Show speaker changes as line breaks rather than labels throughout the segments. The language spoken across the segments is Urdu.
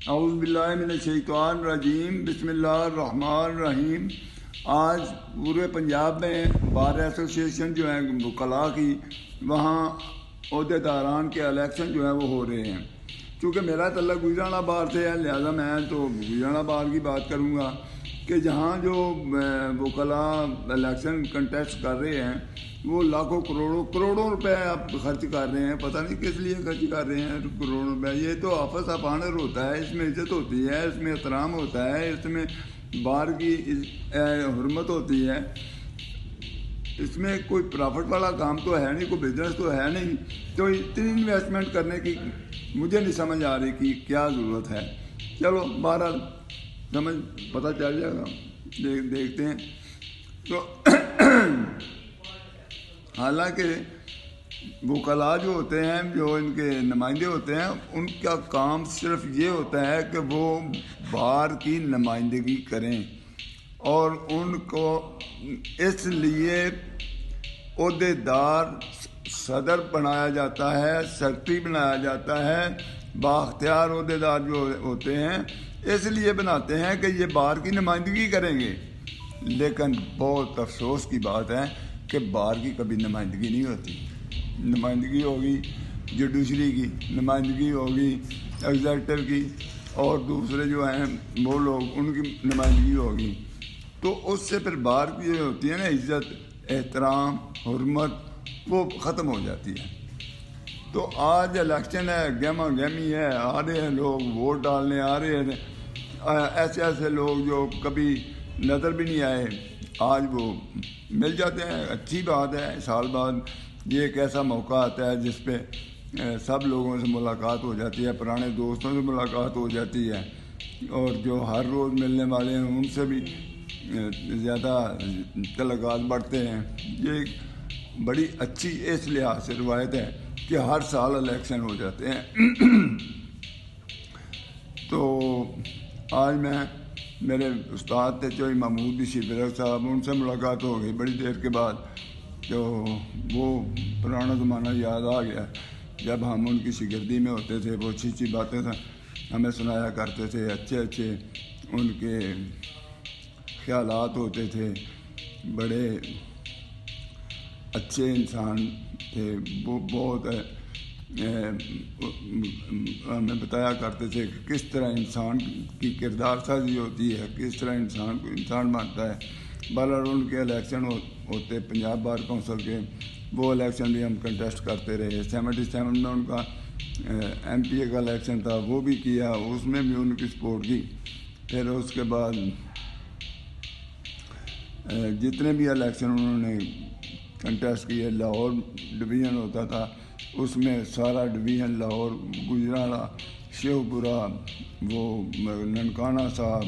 اعوذ باللہ من الشیطان الرجیم، بسم اللہ الرحمن الرحیم۔ آج پورے پنجاب میں بار ایسوسیشن جو ہے وکلاء کی، وہاں عہدے داران کے الیکشن جو ہے وہ ہو رہے ہیں۔ چونکہ میرا تعلق گجرانوالہ بار سے ہے، لہذا میں تو گجرانوالہ بار کی بات کروں گا کہ جہاں جو وکلاء الیکشن کنٹیسٹ کر رہے ہیں وہ لاکھوں کروڑوں روپے اب خرچ کر رہے ہیں۔ پتہ نہیں کس لیے خرچ کر رہے ہیں کروڑوں روپے۔ یہ تو آفس آف آنر ہوتا ہے، اس میں عزت ہوتی ہے، اس میں احترام ہوتا ہے، اس میں بار کی حرمت ہوتی ہے۔ اس میں کوئی پرافٹ والا کام تو ہے نہیں، کوئی بزنس تو ہے نہیں، تو اتنی انویسٹمنٹ کرنے کی مجھے نہیں سمجھ آ رہی کہ کیا ضرورت ہے۔ چلو بہرحال سمجھ پتہ چل جائے گا، دیکھتے ہیں۔ تو حالانکہ وکلاء جو ہوتے ہیں، جو ان کے نمائندے ہوتے ہیں، ان کا کام صرف یہ ہوتا ہے کہ وہ بار کی نمائندگی کریں، اور ان کو اس لیے عہدے دار صدر بنایا جاتا ہے، سیکرٹری بنایا جاتا ہے۔ بااختیار عہدے دار جو ہوتے ہیں اس لیے بناتے ہیں کہ یہ بار کی نمائندگی کریں گے، لیکن بہت افسوس کی بات ہے کہ بار کی کبھی نمائندگی نہیں ہوتی۔ نمائندگی ہوگی جوڈیشری کی، نمائندگی ہوگی ایگزیکٹو کی، اور دوسرے جو ہیں وہ لوگ ان کی نمائندگی ہوگی، تو اس سے پھر بار کی جو ہوتی ہے نا عزت، احترام، حرمت، وہ ختم ہو جاتی ہے۔ تو آج الیکشن ہے، گہما گہمی ہے، آ رہے ہیں لوگ ووٹ ڈالنے، آ رہے ہیں ایسے لوگ جو کبھی نظر بھی نہیں آئے، آج وہ مل جاتے ہیں۔ اچھی بات ہے، سال بعد یہ ایک ایسا موقع آتا ہے جس پہ سب لوگوں سے ملاقات ہو جاتی ہے، پرانے دوستوں سے ملاقات ہو جاتی ہے، اور جو ہر روز ملنے والے ہیں ان سے بھی زیادہ تعلقات بڑھتے ہیں۔ یہ ایک بڑی اچھی اس لحاظ سے روایت ہے کہ ہر سال الیکشن ہو جاتے ہیں۔ تو آج میرے استاد تھے چوہی محمود شیبرک صاحب، ان سے ملاقات ہو گئی بڑی دیر کے بعد، تو وہ پرانا زمانہ یاد آ گیا جب ہم ان کی شاگردی میں ہوتے تھے۔ وہ اچھی اچھی باتیں ہمیں سنایا کرتے تھے، اچھے ان کے خیالات ہوتے تھے، بڑے اچھے انسان تھے۔ وہ بہت ہمیں بتایا کرتے تھے کہ کس طرح انسان کی کردار سازی ہوتی ہے، کس طرح انسان کو انسان بنتا ہے۔ بہرحال ان کے الیکشن ہوتے پنجاب بار کونسل کے، وہ الیکشن بھی ہم کنٹیسٹ کرتے رہے۔ 77 میں ان کا ایم پی اے کا الیکشن تھا، وہ بھی کیا، اس میں بھی ان کی سپورٹ کی۔ پھر اس کے بعد جتنے بھی الیکشن انہوں نے کنٹیسٹ کیے، لاہور ڈویژن ہوتا تھا، اس میں سارا ڈویژن لاہور، گجرانوالہ، شیخ پورہ، وہ ننکانہ صاحب،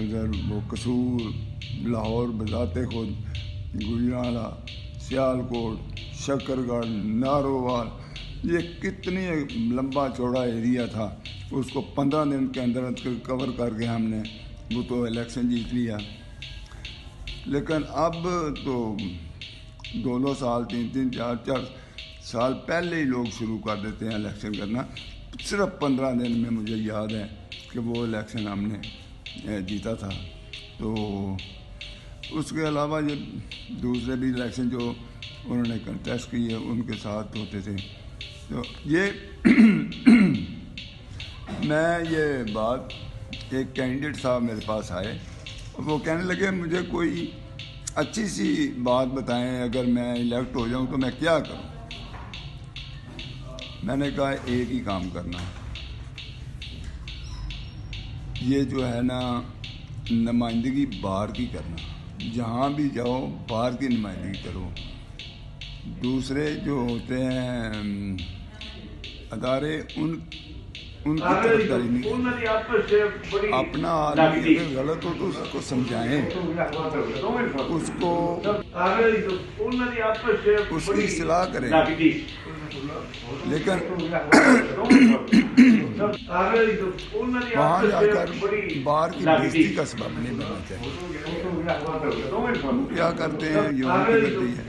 ادھر وہ قصور، لاہور بذات خود، گجرانوالہ، سیالکوٹ، شکر گڑھ، نارووال، یہ کتنی لمبا چوڑا ایریا تھا، اس کو 15 دن کے اندر کور کر کے ہم نے وہ تو الیکشن جیت لیا۔ لیکن اب تو 2 سال، 3 4 سال پہلے ہی لوگ شروع کر دیتے ہیں الیکشن کرنا۔ صرف 15 دن میں مجھے یاد ہے کہ وہ الیکشن ہم نے جیتا تھا۔ تو اس کے علاوہ یہ دوسرے بھی الیکشن جو انہوں نے کنٹیسٹ کیے ان کے ساتھ ہوتے تھے۔ تو یہ میں یہ بات، ایک کینڈیڈیٹ صاحب میرے پاس آئے، وہ کہنے لگے مجھے کوئی اچھی سی بات بتائیں، اگر میں الیکٹ ہو جاؤں تو میں کیا کروں۔ میں نے کہا ایک ہی کام کرنا، یہ جو ہے نا نمائندگی بار کی کرنا، جہاں بھی جاؤ بار کی نمائندگی کرو۔ دوسرے جو ہوتے ہیں ادارے ان کی طرفداری نہیں، اپنا آدمی اگر غلط ہو تو اس کو سمجھائیں، اس کو اس کی اصلاح کریں، لیکن وہاں جا کر بار کی بےزتی کا سبب نہیں بننا چاہیے۔ کیا کرتے ہیں یہ ان کی غلطی ہے۔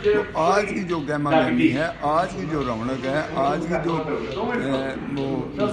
تو آج کی جو گہما گہمی ہے، آج کی جو رونق ہے، آج کی جو وہ